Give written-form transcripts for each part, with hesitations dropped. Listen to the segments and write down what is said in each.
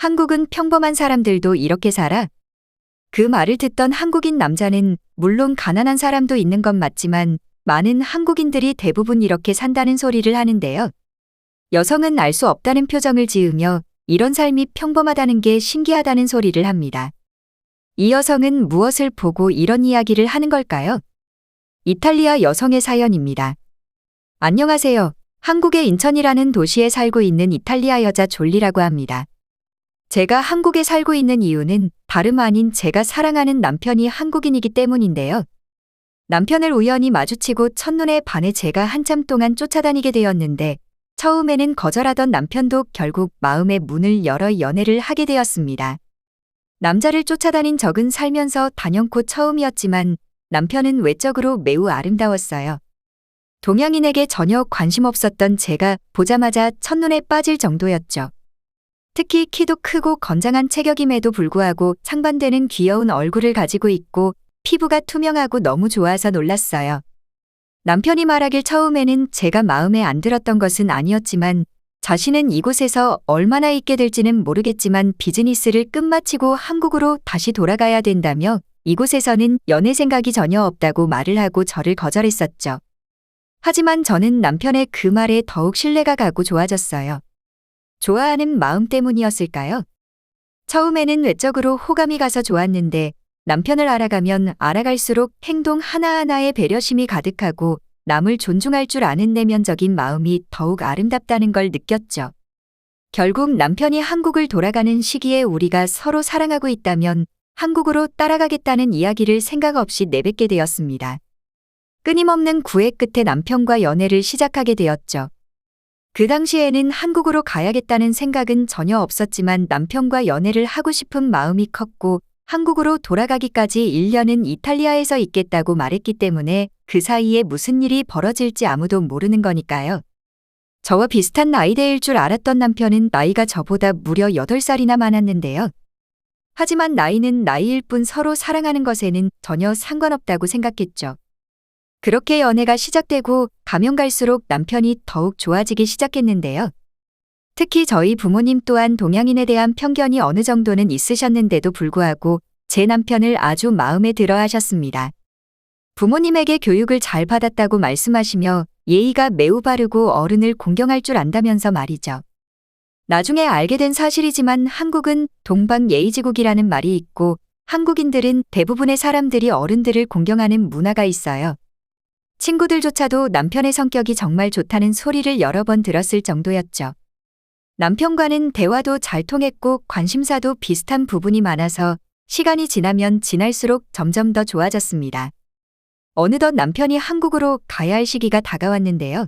한국은 평범한 사람들도 이렇게 살아? 그 말을 듣던 한국인 남자는 물론 가난한 사람도 있는 건 맞지만 많은 한국인들이 대부분 이렇게 산다는 소리를 하는데요. 여성은 알 수 없다는 표정을 지으며 이런 삶이 평범하다는 게 신기하다는 소리를 합니다. 이 여성은 무엇을 보고 이런 이야기를 하는 걸까요? 이탈리아 여성의 사연입니다. 안녕하세요. 한국의 인천이라는 도시에 살고 있는 이탈리아 여자 졸리라고 합니다. 제가 한국에 살고 있는 이유는 다름 아닌 제가 사랑하는 남편이 한국인이기 때문인데요. 남편을 우연히 마주치고 첫눈에 반해 제가 한참 동안 쫓아다니게 되었는데 처음에는 거절하던 남편도 결국 마음의 문을 열어 연애를 하게 되었습니다. 남자를 쫓아다닌 적은 살면서 단연코 처음이었지만 남편은 외적으로 매우 아름다웠어요. 동양인에게 전혀 관심 없었던 제가 보자마자 첫눈에 빠질 정도였죠. 특히 키도 크고 건장한 체격임에도 불구하고 상반되는 귀여운 얼굴을 가지고 있고 피부가 투명하고 너무 좋아서 놀랐어요. 남편이 말하길 처음에는 제가 마음에 안 들었던 것은 아니었지만 자신은 이곳에서 얼마나 있게 될지는 모르겠지만 비즈니스를 끝마치고 한국으로 다시 돌아가야 된다며 이곳에서는 연애 생각이 전혀 없다고 말을 하고 저를 거절했었죠. 하지만 저는 남편의 그 말에 더욱 신뢰가 가고 좋아졌어요. 좋아하는 마음 때문이었을까요? 처음에는 외적으로 호감이 가서 좋았는데 남편을 알아가면 알아갈수록 행동 하나하나에 배려심이 가득하고 남을 존중할 줄 아는 내면적인 마음이 더욱 아름답다는 걸 느꼈죠. 결국 남편이 한국을 돌아가는 시기에 우리가 서로 사랑하고 있다면 한국으로 따라가겠다는 이야기를 생각 없이 내뱉게 되었습니다. 끊임없는 구애 끝에 남편과 연애를 시작하게 되었죠. 그 당시에는 한국으로 가야겠다는 생각은 전혀 없었지만 남편과 연애를 하고 싶은 마음이 컸고 한국으로 돌아가기까지 1년은 이탈리아에서 있겠다고 말했기 때문에 그 사이에 무슨 일이 벌어질지 아무도 모르는 거니까요. 저와 비슷한 나이대일 줄 알았던 남편은 나이가 저보다 무려 8살이나 많았는데요. 하지만 나이는 나이일 뿐 서로 사랑하는 것에는 전혀 상관없다고 생각했죠. 그렇게 연애가 시작되고 가면 갈수록 남편이 더욱 좋아지기 시작했는데요. 특히 저희 부모님 또한 동양인에 대한 편견이 어느 정도는 있으셨는데도 불구하고 제 남편을 아주 마음에 들어 하셨습니다. 부모님에게 교육을 잘 받았다고 말씀하시며 예의가 매우 바르고 어른을 공경할 줄 안다면서 말이죠. 나중에 알게 된 사실이지만 한국은 동방예의지국이라는 말이 있고 한국인들은 대부분의 사람들이 어른들을 공경하는 문화가 있어요. 친구들조차도 남편의 성격이 정말 좋다는 소리를 여러 번 들었을 정도였죠. 남편과는 대화도 잘 통했고 관심사도 비슷한 부분이 많아서 시간이 지나면 지날수록 점점 더 좋아졌습니다. 어느덧 남편이 한국으로 가야 할 시기가 다가왔는데요.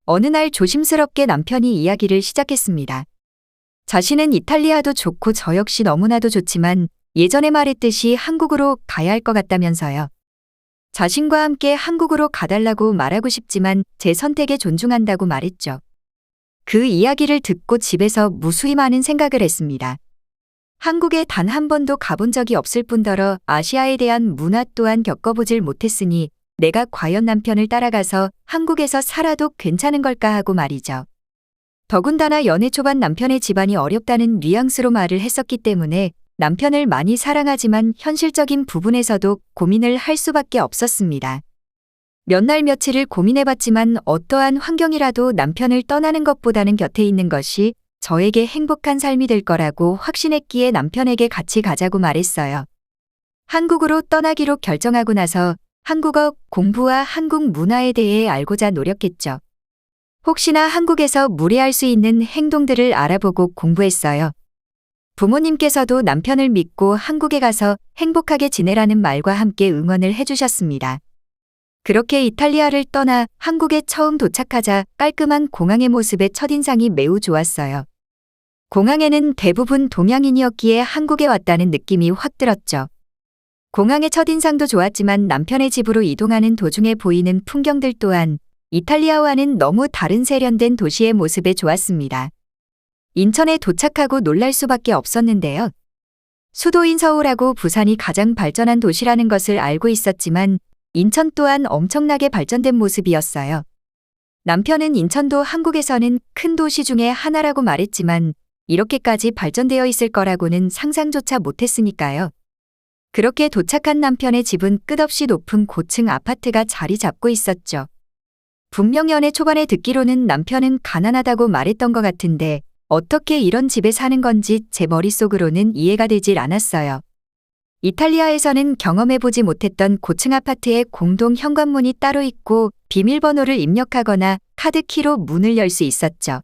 어느 날 조심스럽게 남편이 이야기를 시작했습니다. 자신은 이탈리아도 좋고 저 역시 너무나도 좋지만 예전에 말했듯이 한국으로 가야 할 것 같다면서요. 자신과 함께 한국으로 가달라고 말하고 싶지만 제 선택에 존중한다고 말했죠. 그 이야기를 듣고 집에서 무수히 많은 생각을 했습니다. 한국에 단 한 번도 가본 적이 없을 뿐더러 아시아에 대한 문화 또한 겪어보질 못했으니 내가 과연 남편을 따라가서 한국에서 살아도 괜찮은 걸까 하고 말이죠. 더군다나 연애 초반 남편의 집안이 어렵다는 뉘앙스로 말을 했었기 때문에 남편을 많이 사랑하지만 현실적인 부분에서도 고민을 할 수밖에 없었습니다. 몇 날 며칠을 고민해봤지만 어떠한 환경이라도 남편을 떠나는 것보다는 곁에 있는 것이 저에게 행복한 삶이 될 거라고 확신했기에 남편에게 같이 가자고 말했어요. 한국으로 떠나기로 결정하고 나서 한국어 공부와 한국 문화에 대해 알고자 노력했죠. 혹시나 한국에서 무례할 수 있는 행동들을 알아보고 공부했어요. 부모님께서도 남편을 믿고 한국에 가서 행복하게 지내라는 말과 함께 응원을 해주셨습니다. 그렇게 이탈리아를 떠나 한국에 처음 도착하자 깔끔한 공항의 모습의 첫인상이 매우 좋았어요. 공항에는 대부분 동양인이었기에 한국에 왔다는 느낌이 확 들었죠. 공항의 첫인상도 좋았지만 남편의 집으로 이동하는 도중에 보이는 풍경들 또한 이탈리아와는 너무 다른 세련된 도시의 모습에 좋았습니다. 인천에 도착하고 놀랄 수밖에 없었는데요. 수도인 서울하고 부산이 가장 발전한 도시라는 것을 알고 있었지만 인천 또한 엄청나게 발전된 모습이었어요. 남편은 인천도 한국에서는 큰 도시 중에 하나라고 말했지만 이렇게까지 발전되어 있을 거라고는 상상조차 못했으니까요. 그렇게 도착한 남편의 집은 끝없이 높은 고층 아파트가 자리 잡고 있었죠. 분명 연애 초반에 듣기로는 남편은 가난하다고 말했던 것 같은데 어떻게 이런 집에 사는 건지 제 머릿속으로는 이해가 되질 않았어요. 이탈리아에서는 경험해보지 못했던 고층 아파트에 공동 현관문이 따로 있고 비밀번호를 입력하거나 카드키로 문을 열 수 있었죠.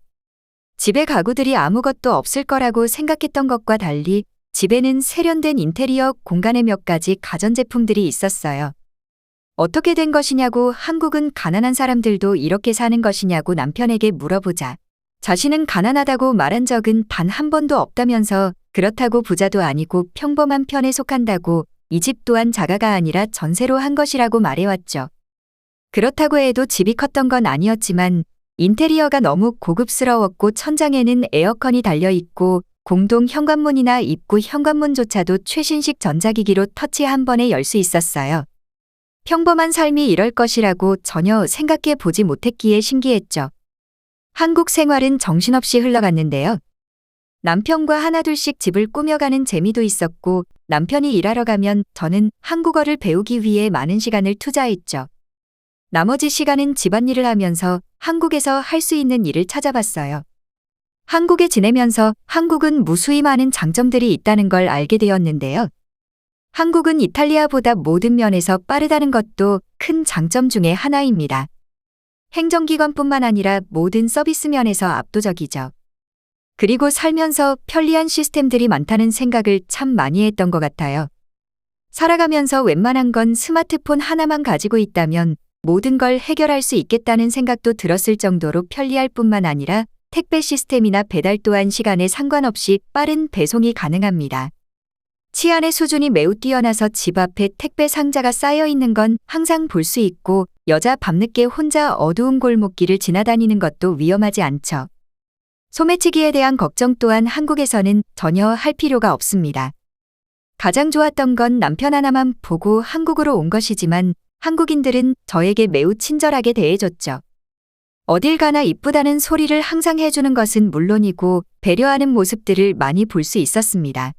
집에 가구들이 아무것도 없을 거라고 생각했던 것과 달리 집에는 세련된 인테리어 공간에 몇 가지 가전제품들이 있었어요. 어떻게 된 것이냐고 한국은 가난한 사람들도 이렇게 사는 것이냐고 남편에게 물어보자. 자신은 가난하다고 말한 적은 단 한 번도 없다면서 그렇다고 부자도 아니고 평범한 편에 속한다고 이 집 또한 자가가 아니라 전세로 한 것이라고 말해왔죠. 그렇다고 해도 집이 컸던 건 아니었지만 인테리어가 너무 고급스러웠고 천장에는 에어컨이 달려있고 공동 현관문이나 입구 현관문조차도 최신식 전자기기로 터치 한 번에 열 수 있었어요. 평범한 삶이 이럴 것이라고 전혀 생각해 보지 못했기에 신기했죠. 한국 생활은 정신없이 흘러갔는데요. 남편과 하나둘씩 집을 꾸며가는 재미도 있었고 남편이 일하러 가면 저는 한국어를 배우기 위해 많은 시간을 투자했죠. 나머지 시간은 집안일을 하면서 한국에서 할 수 있는 일을 찾아봤어요. 한국에 지내면서 한국은 무수히 많은 장점들이 있다는 걸 알게 되었는데요. 한국은 이탈리아보다 모든 면에서 빠르다는 것도 큰 장점 중에 하나입니다. 행정기관뿐만 아니라 모든 서비스 면에서 압도적이죠. 그리고 살면서 편리한 시스템들이 많다는 생각을 참 많이 했던 것 같아요. 살아가면서 웬만한 건 스마트폰 하나만 가지고 있다면 모든 걸 해결할 수 있겠다는 생각도 들었을 정도로 편리할 뿐만 아니라 택배 시스템이나 배달 또한 시간에 상관없이 빠른 배송이 가능합니다. 치안의 수준이 매우 뛰어나서 집 앞에 택배 상자가 쌓여 있는 건 항상 볼 수 있고 여자 밤늦게 혼자 어두운 골목길을 지나다니는 것도 위험하지 않죠. 소매치기에 대한 걱정 또한 한국에서는 전혀 할 필요가 없습니다. 가장 좋았던 건 남편 하나만 보고 한국으로 온 것이지만 한국인들은 저에게 매우 친절하게 대해줬죠. 어딜 가나 이쁘다는 소리를 항상 해주는 것은 물론이고 배려하는 모습들을 많이 볼 수 있었습니다.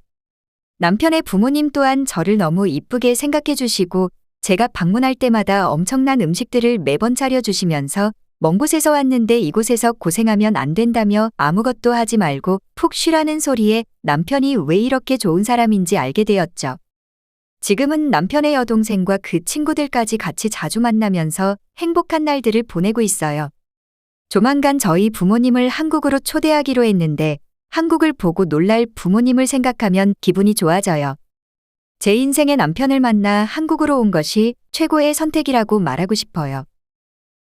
남편의 부모님 또한 저를 너무 이쁘게 생각해 주시고 제가 방문할 때마다 엄청난 음식들을 매번 차려주시면서 먼 곳에서 왔는데 이곳에서 고생하면 안 된다며 아무것도 하지 말고 푹 쉬라는 소리에 남편이 왜 이렇게 좋은 사람인지 알게 되었죠. 지금은 남편의 여동생과 그 친구들까지 같이 자주 만나면서 행복한 날들을 보내고 있어요. 조만간 저희 부모님을 한국으로 초대하기로 했는데 한국을 보고 놀랄 부모님을 생각하면 기분이 좋아져요. 제 인생의 남편을 만나 한국으로 온 것이 최고의 선택이라고 말하고 싶어요.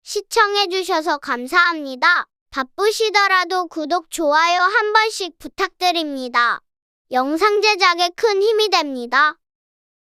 시청해주셔서 감사합니다. 바쁘시더라도 구독, 좋아요 한 번씩 부탁드립니다. 영상 제작에 큰 힘이 됩니다.